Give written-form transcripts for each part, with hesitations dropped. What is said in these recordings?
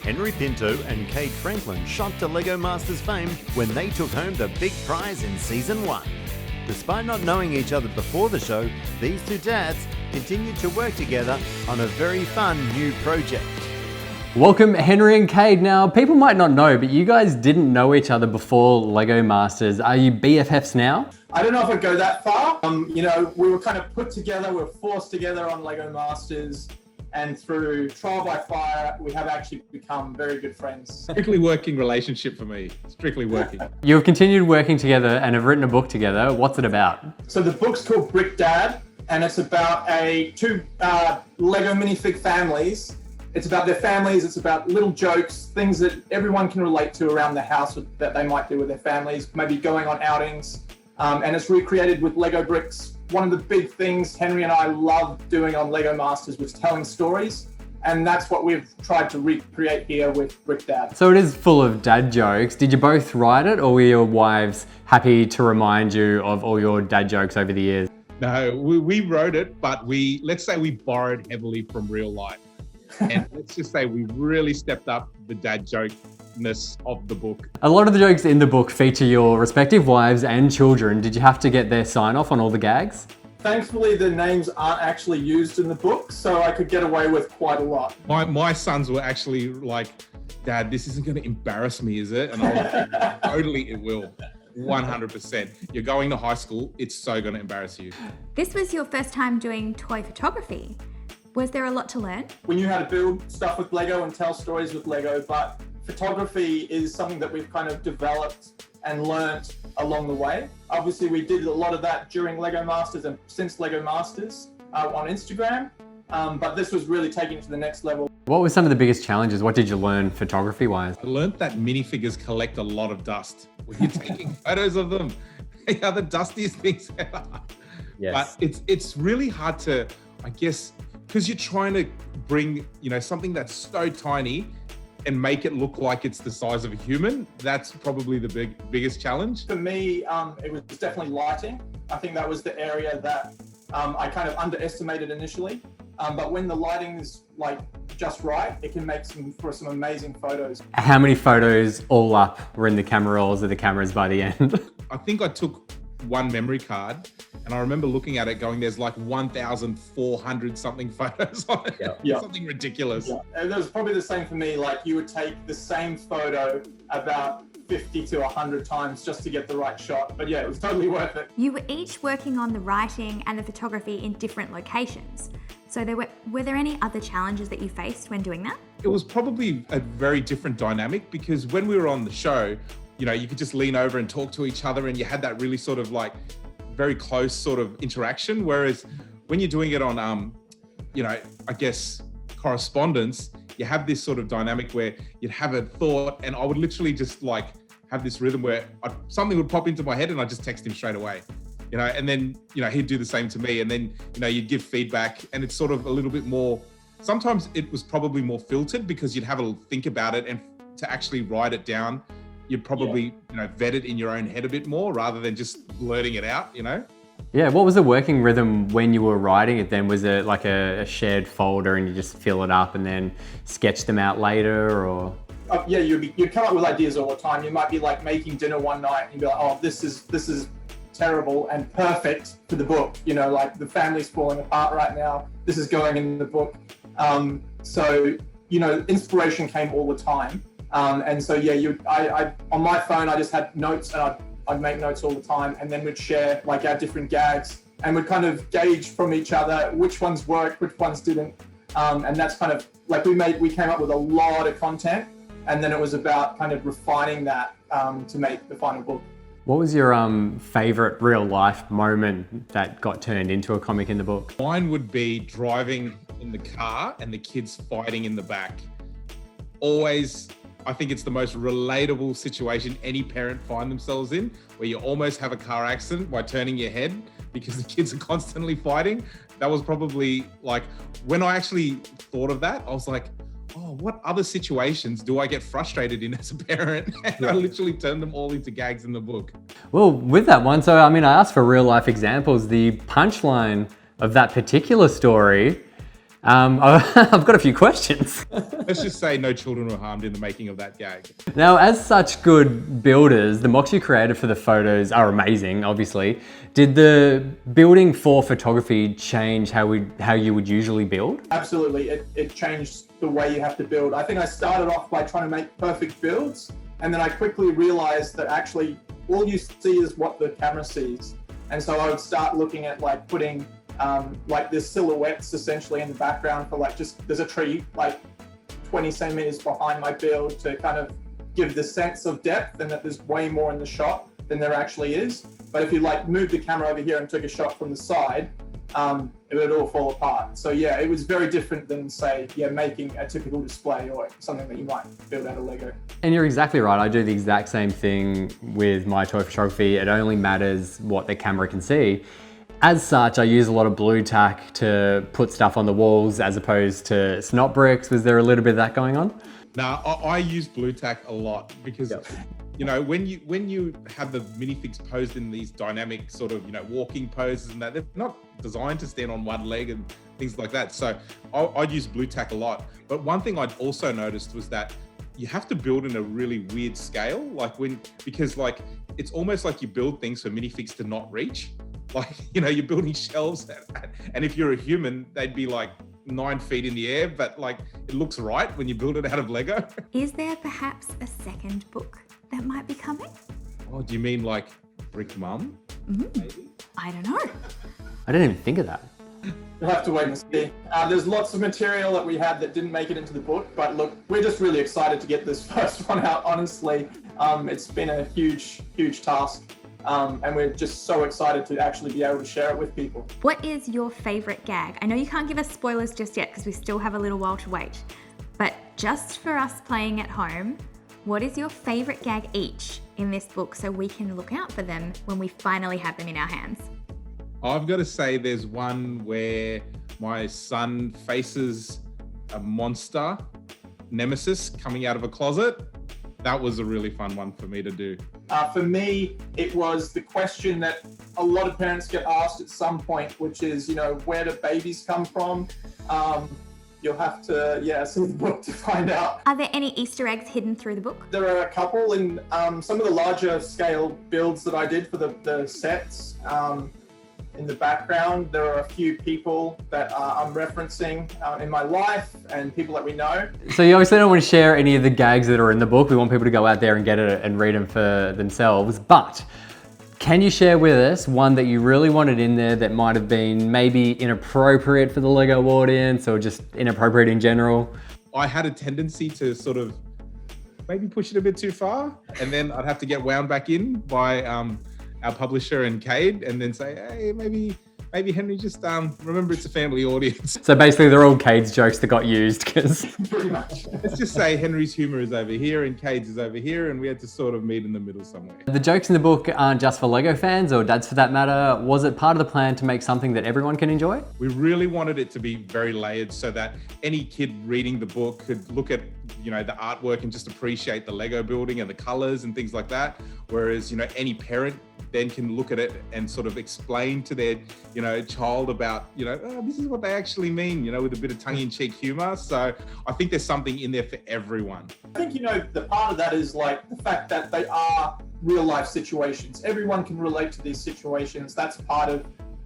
Henry Pinto and Kate Franklin shot to LEGO Masters fame when they took home the big prize in Season 1. Despite not knowing each other before the show, these two dads continued to work together on a very fun new project. Welcome, Henry and Cade. Now, people might not know, but you guys didn't know each other before LEGO Masters. Are you BFFs now? I don't know if I'd go that far. We were kind of put together, we were forced together on LEGO Masters, and through trial by fire, we have actually become very good friends. Strictly working relationship for me. Strictly working. You've continued working together and have written a book together. What's it about? So the book's called Brick Dad, and it's about two LEGO minifig families. It's about their families, it's about little jokes, things that everyone can relate to around the house that they might do with their families, maybe going on outings. And it's recreated with Lego bricks. One of the big things Henry and I loved doing on LEGO Masters was telling stories. And that's what we've tried to recreate here with Brick Dad. So it is full of dad jokes. Did you both write it, or were your wives happy to remind you of all your dad jokes over the years? No, we wrote it, but let's say we borrowed heavily from real life. And let's just say we really stepped up the dad jokeness of the book. A lot of the jokes in the book feature your respective wives and children. Did you have to get their sign off on all the gags? Thankfully, the names aren't actually used in the book, so I could get away with quite a lot. My sons were actually like, Dad, this isn't going to embarrass me, is it? And I was like, totally it will. 100%. You're going to high school, it's so going to embarrass you. This was your first time doing toy photography. Was there a lot to learn? We knew how to build stuff with Lego and tell stories with Lego, but photography is something that we've kind of developed and learnt along the way. Obviously, we did a lot of that during LEGO Masters and since LEGO Masters on Instagram, but this was really taking it to the next level. What were some of the biggest challenges? What did you learn photography-wise? I learned that minifigures collect a lot of dust. When you're taking photos of them, they are the dustiest things ever. Yes. But it's really hard to, I guess, because you're trying to bring, something that's so tiny and make it look like it's the size of a human. That's probably the biggest challenge. For me, it was definitely lighting. I think that was the area that I kind of underestimated initially. But when the lighting is just right, it can make for some amazing photos. How many photos all up were in the camera rolls of the cameras by the end? I think I took one memory card, and I remember looking at it going, there's like 1,400 something photos on it. Yeah. Something ridiculous. Yeah. And it was probably the same for me. You would take the same photo about 50 to 100 times just to get the right shot. But yeah, it was totally worth it. You were each working on the writing and the photography in different locations. So were there any other challenges that you faced when doing that? It was probably a very different dynamic, because when we were on the show, you could just lean over and talk to each other, and you had that really sort of very close sort of interaction. Whereas when you're doing it on, I guess correspondence, you have this sort of dynamic where you'd have a thought, and I would literally just have this rhythm where something would pop into my head and I'd just text him straight away, and then, he'd do the same to me. And then, you'd give feedback, and it's sort of a little bit more, sometimes it was probably more filtered because you'd have a think about it, and to actually write it down, you'd probably, vet it in your own head a bit more rather than just blurting it out, Yeah, what was the working rhythm when you were writing it then? Was it like a shared folder and you just fill it up and then sketch them out later, or? Yeah, you'd come up with ideas all the time. You might be making dinner one night and you'd be like, oh, this is terrible and perfect for the book. The family's falling apart right now. This is going in the book. So, inspiration came all the time. And so, yeah, I on my phone, I just had notes, and I'd make notes all the time, and then we'd share our different gags, and we'd kind of gauge from each other which ones worked, which ones didn't. And that's kind of we came up with a lot of content, and then it was about kind of refining that to make the final book. What was your favorite real life moment that got turned into a comic in the book? Mine would be driving in the car and the kids fighting in the back. Always, I think it's the most relatable situation any parent find themselves in, where you almost have a car accident by turning your head because the kids are constantly fighting. That was probably when I actually thought of that, I was like, oh, what other situations do I get frustrated in as a parent? And I literally turned them all into gags in the book. Well, with that one, so I asked for real life examples. The punchline of that particular story I've got a few questions. Let's just say no children were harmed in the making of that gag. Now, as such good builders, the mocks you created for the photos are amazing, obviously. Did the building for photography change how you would usually build? Absolutely, it changed the way you have to build. I think I started off by trying to make perfect builds, and then I quickly realized that actually all you see is what the camera sees. And so I would start looking at like putting like this silhouettes essentially in the background for like just, there's a tree like 20 centimeters behind my build to kind of give the sense of depth and that there's way more in the shot than there actually is. But if you like move the camera over here and took a shot from the side, it would all fall apart. So yeah, it was very different than say, making a typical display or something that you might build out of Lego. And you're exactly right. I do the exact same thing with my toy photography. It only matters what the camera can see. As such, I use a lot of blue tack to put stuff on the walls as opposed to snot bricks. Was there a little bit of that going on? Now, I use blue tack a lot because, you know, when you have the minifigs posed in these dynamic sort of, walking poses and that, they're not designed to stand on one leg and things like that. So I'd use blue tack a lot. But one thing I'd also noticed was that you have to build in a really weird scale, because it's almost like you build things for minifigs to not reach. Like, you're building shelves and if you're a human, they'd be like 9 feet in the air, but like it looks right when you build it out of Lego. Is there perhaps a second book that might be coming? Oh, do you mean like Brick Mum? Maybe? I don't know. I didn't even think of that. You'll have to wait and see. There's lots of material that we had that didn't make it into the book, but look, we're just really excited to get this first one out, honestly. It's been a huge, huge task. And we're just so excited to actually be able to share it with people. What is your favorite gag? I know you can't give us spoilers just yet because we still have a little while to wait, but just for us playing at home, what is your favorite gag each in this book so we can look out for them when we finally have them in our hands? I've got to say there's one where my son faces a monster, Nemesis, coming out of a closet. That was a really fun one for me to do. For me, it was the question that a lot of parents get asked at some point, which is, where do babies come from? You'll have to, see the book to find out. Are there any Easter eggs hidden through the book? There are a couple in some of the larger scale builds that I did for the sets. In the background, there are a few people that I'm referencing in my life and people that we know. So you obviously don't want to share any of the gags that are in the book. We want people to go out there and get it and read them for themselves. But can you share with us one that you really wanted in there that might have been maybe inappropriate for the Lego audience or just inappropriate in general? I had a tendency to sort of maybe push it a bit too far, and then I'd have to get wound back in by our publisher and Cade, and then say, hey, maybe Henry, just remember it's a family audience. So basically they're all Cade's jokes that got used because Pretty much. Let's just say Henry's humor is over here and Cade's is over here, and we had to sort of meet in the middle somewhere. the jokes in the book aren't just for Lego fans or dads for that matter. Was it part of the plan to make something that everyone can enjoy? We really wanted it to be very layered so that any kid reading the book could look at, the artwork and just appreciate the Lego building and the colors and things like that. Whereas, any parent then can look at it and sort of explain to their, child about, this is what they actually mean, with a bit of tongue-in-cheek humor. So I think there's something in there for everyone. I think, the part of that is like the fact that they are real life situations. Everyone can relate to these situations. That's part of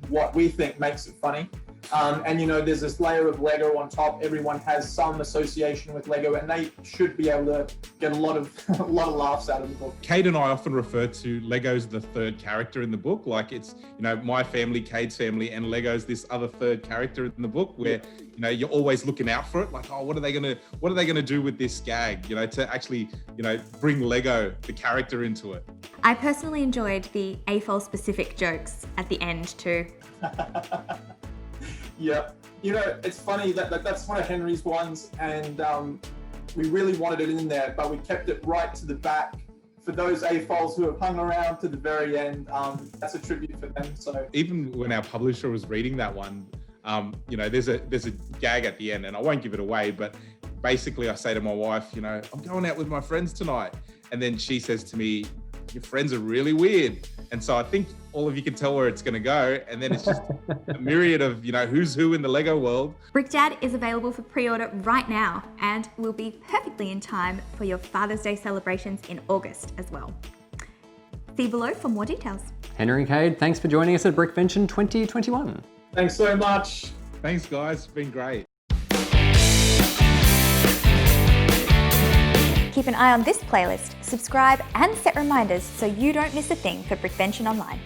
what we think makes it funny. And there's this layer of Lego on top. Everyone has some association with Lego, and they should be able to get a lot of laughs out of the book. Cade and I often refer to Lego as the third character in the book. Like it's, my family, Cade's family, and Lego's this other third character in the book where, you're always looking out for it. Like, oh, what are they gonna do with this gag? To actually, bring Lego, the character, into it. I personally enjoyed the AFOL specific jokes at the end too. Yeah, it's funny that that's one of Henry's ones, and we really wanted it in there, but we kept it right to the back for those AFOLs who have hung around to the very end. That's a tribute for them. So even when our publisher was reading that one, there's a gag at the end, and I won't give it away, but basically I say to my wife, I'm going out with my friends tonight, and then she says to me, your friends are really weird. And so I think all of you can tell where it's going to go. And then it's just a myriad of, who's who in the Lego world. Brick Dad is available for pre-order right now and will be perfectly in time for your Father's Day celebrations in August as well. See below for more details. Henry and Cade, thanks for joining us at Brickvention 2021. Thanks so much. Thanks, guys. It's been great. Keep an eye on this playlist, subscribe and set reminders so you don't miss a thing for Brickvention Online.